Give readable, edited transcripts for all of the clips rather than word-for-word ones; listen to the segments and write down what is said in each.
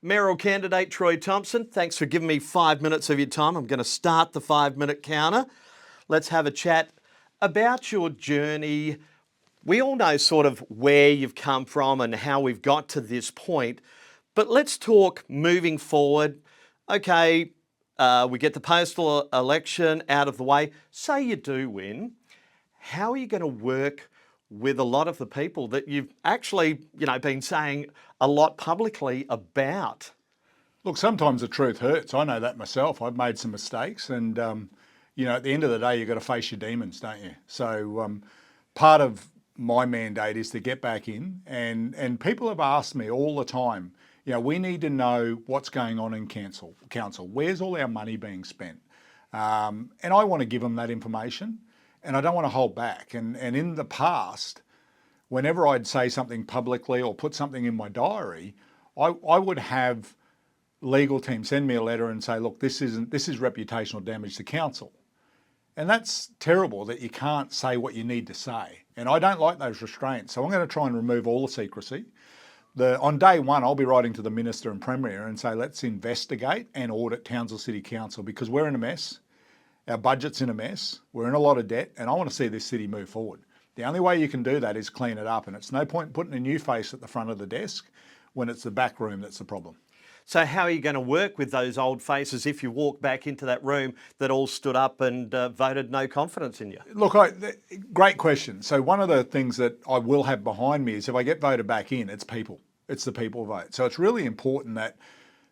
Mayoral candidate Troy Thompson, thanks for giving me 5 minutes of your time. I'm going to start the 5 minute counter. Let's have a chat about your journey. We all know sort of where you've come from and how we've got to this point, but let's talk moving forward. Okay, we get the postal election out of the way. Say you do win, how are you going to work with a lot of the people that you've actually, been saying a lot publicly about? Look, sometimes the truth hurts. I know that myself. I've made some mistakes, and at the end of the day, you've got to face your demons, don't you? So part of my mandate is to get back in, and people have asked me all the time. We need to know what's going on in council. Where's all our money being spent? And I want to give them that information, and I don't want to hold back. And in the past, whenever I'd say something publicly or put something in my diary, I would have legal team send me a letter and say, look, this is reputational damage to council. And that's terrible that you can't say what you need to say. And I don't like those restraints. So I'm going to try and remove all the secrecy. On day one, I'll be writing to the Minister and Premier and say, let's investigate and audit Townsville City Council, because we're in a mess. Our budget's in a mess. We're in a lot of debt, and I want to see this city move forward. The only way you can do that is clean it up, and it's no point putting a new face at the front of the desk when it's the back room that's the problem. So how are you going to work with those old faces if you walk back into that room that all stood up and voted no confidence in you? Look, great question. So one of the things that I will have behind me is if I get voted back in, it's people. It's the people vote. So it's really important that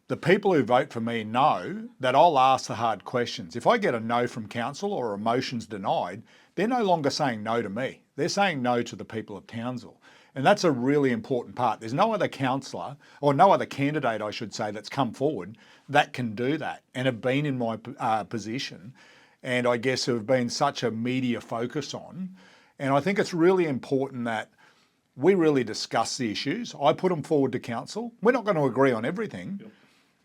the people who vote for me know that I'll ask the hard questions. If I get a no from council or a motion's denied, they're no longer saying no to me. They're saying no to the people of Townsville. And that's a really important part. There's no other councillor, or no other candidate, I should say, that's come forward that can do that and have been in my position, and I guess have been such a media focus on. And I think it's really important that we really discuss the issues. I put them forward to council. We're not going to agree on everything,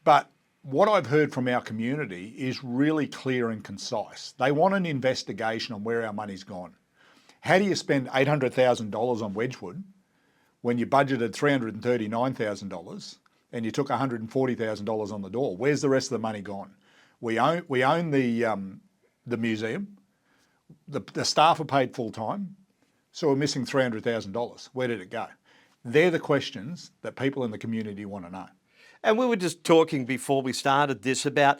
but what I've heard from our community is really clear and concise. They want an investigation on where our money's gone. How do you spend $800,000 on Wedgwood when you budgeted $339,000 and you took $140,000 on the door? Where's the rest of the money gone? We own the museum. The staff are paid full time, so we're missing $300,000. Where did it go? They're the questions that people in the community want to know. And we were just talking before we started this about,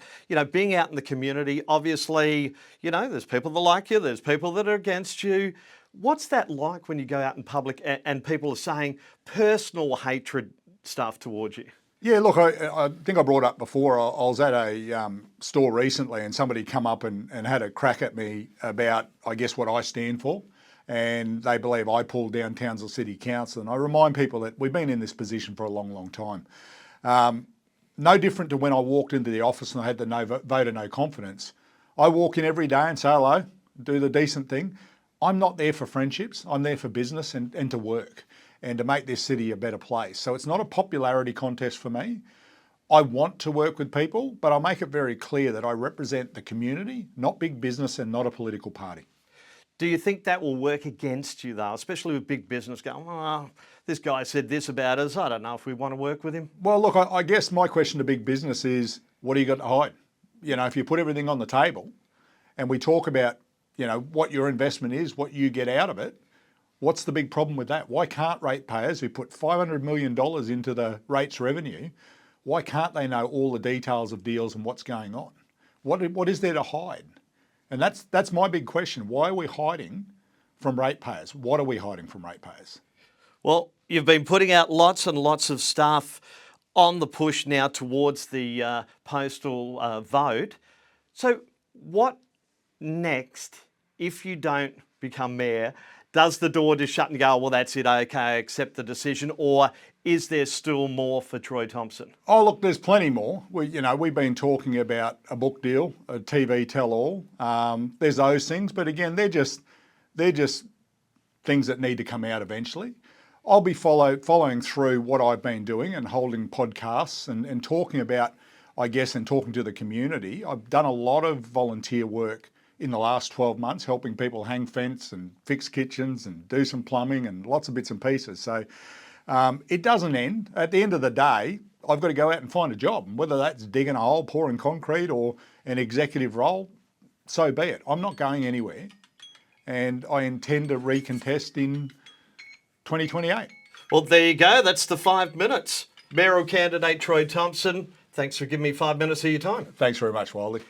being out in the community. Obviously, there's people that like you, there's people that are against you. What's that like when you go out in public and people are saying personal hatred stuff towards you? Yeah, look, I think I brought up before, I was at a store recently and somebody come up and had a crack at me about, I guess, what I stand for. And they believe I pulled down Townsville City Council. And I remind people that we've been in this position for a long, long time. No different to when I walked into the office and I had the vote of no confidence. I walk in every day and say hello, do the decent thing. I'm not there for friendships. I'm there for business and to work and to make this city a better place. So it's not a popularity contest for me. I want to work with people, but I'll make it very clear that I represent the community, not big business and not a political party. Do you think that will work against you, though, especially with big business going, oh, this guy said this about us, I don't know if we want to work with him? Well, look, I guess my question to big business is, what do you got to hide? If you put everything on the table and we talk about, what your investment is, what you get out of it, what's the big problem with that? Why can't ratepayers who put $500 million into the rates revenue, why can't they know all the details of deals and what's going on? What is there to hide? And that's my big question. Why are we hiding from ratepayers? What are we hiding from ratepayers? Well, you've been putting out lots and lots of stuff on the push now towards the postal vote. So what next if you don't become mayor? Does the door just shut and go, well, that's it, okay, I accept the decision? Or is there still more for Troy Thompson? Oh, look, there's plenty more. We've been talking about a book deal, a TV tell-all. There's those things, but again, they're just things that need to come out eventually. I'll be following through what I've been doing and holding podcasts and talking about, I guess, and talking to the community. I've done a lot of volunteer work in the last 12 months, helping people hang fence and fix kitchens and do some plumbing and lots of bits and pieces. So It doesn't end. At the end of the day, I've got to go out and find a job. And whether that's digging a hole, pouring concrete, or an executive role, so be it. I'm not going anywhere. And I intend to recontest in 2028. Well, there you go. That's the 5 minutes. Mayoral candidate Troy Thompson, thanks for giving me 5 minutes of your time. Thanks very much, Wiley.